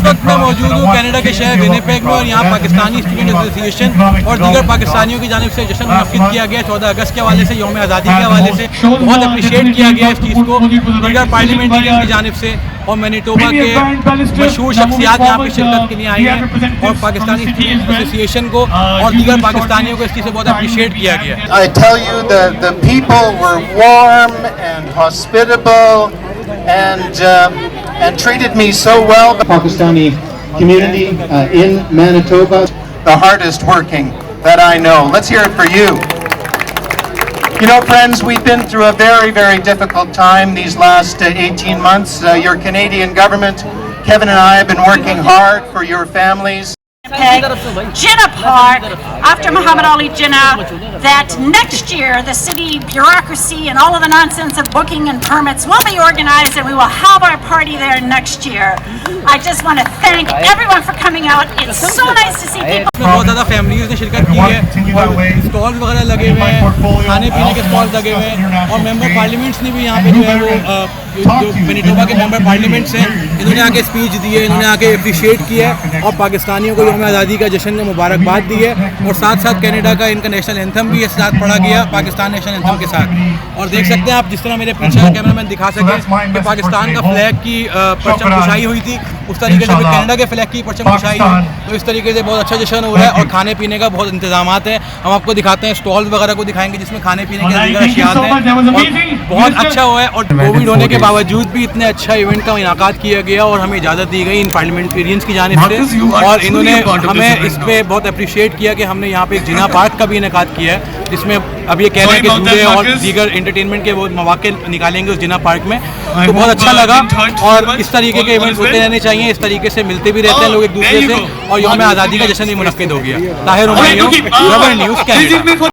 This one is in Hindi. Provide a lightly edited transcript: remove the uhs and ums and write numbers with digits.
वक्त मैं मौजूद हूँ कनाडा के शहर विनिपेग में और यहाँ पाकिस्तानी स्टूडेंट एसोसिएशन और दीगर पाकिस्तानियों की जानिब से जश्न मुनक्किद किया गया 14 अगस्त के हवाले से, यौम आज़ादी के हवाले से बहुत अप्रिशिएट किया गया इस चीज़ को दीगर पार्लियामेंटेरियन की जानिब से। और मैनीटोबा के मशहूर शख्सियात यहाँ पे शिरकत के लिए आई हैं और पाकिस्तानी स्टूडेंट एसोसिएशन को और दीगर पाकिस्तानियों को इस चीज़ से बहुत अप्रिशिएट किया गया। I tell you the people were warm and hospitable and treated me so well. The Pakistani community in Manitoba, the hardest working that I know. Let's hear it for you. You know, friends, we've been through a very, very difficult time these last 18 months. Your Canadian government, Kevin and I have been working hard for your families. Jinnah Park, after Muhammad Ali Jinnah, that next year the city bureaucracy and all of the nonsense of booking and permits will be organized and we will have our party there next year. I just want to thank everyone for coming out. It's so nice to see people. बहुत ज़्यादा फैमिलीज ने शिरकत की है और स्टॉल वगैरह लगे हुए हैं, खाने पीने के स्टॉल लगे हुए हैं और मेंबर पार्लियामेंट्स ने भी यहाँ पे जो है वो जो मैनीटोबा के मेंबर पार्लियामेंट्स हैं इन्होंने आके स्पीच दी है, इन्होंने आके अप्रिशिएट किया है और पाकिस्तानियों को यौम आज़ादी का जश्न में मुबारकबाद दी है और साथ साथ कनाडा का इनका नेशनल एंथम भी इस साथ पढ़ा गया पाकिस्तान नेशनल एंथम के साथ। और देख सकते हैं आप जिस तरह मेरे पीछे कैमरामैन दिखा सके कि पाकिस्तान का फ्लैग की परचम कुशाई हुई थी, उस तरीके से कनाडा के फ्लैग की परचम कुशाई है। तो इस तरीके से बहुत अच्छा जश्न हो रहा है और खाने पीने का बहुत इंतजामात है। हम आपको दिखाते हैं, स्टॉल वगैरह को दिखाएंगे जिसमें खाने पीने के दीगर अशियात हैं। बहुत अच्छा हुआ है और कोविड होने के बावजूद भी इतने अच्छा इवेंट का इनाकाद किया गया और हमें इजाज़त दी गई इन पार्लियामेंटेरियंस की जानिब से और इन्होंने हमें इस पर बहुत अप्रिशिएट किया कि हमने यहाँ पे एक जिन्ना पार्क का भी इनाकाद किया है जिसमें अब ये कह रहे हैं कि दूल्हे और दीगर एंटरटेनमेंट के वो मौके निकालेंगे उस जिन्ना पार्क में। तो बहुत अच्छा लगा और इस तरीके के इवेंट्स होते रहने चाहिए, इस तरीके से मिलते भी रहते हैं लोग एक दूसरे से और यौम आज़ादी का जश्न भी मुनक्किद हो गया। Tahir Umar news Canada.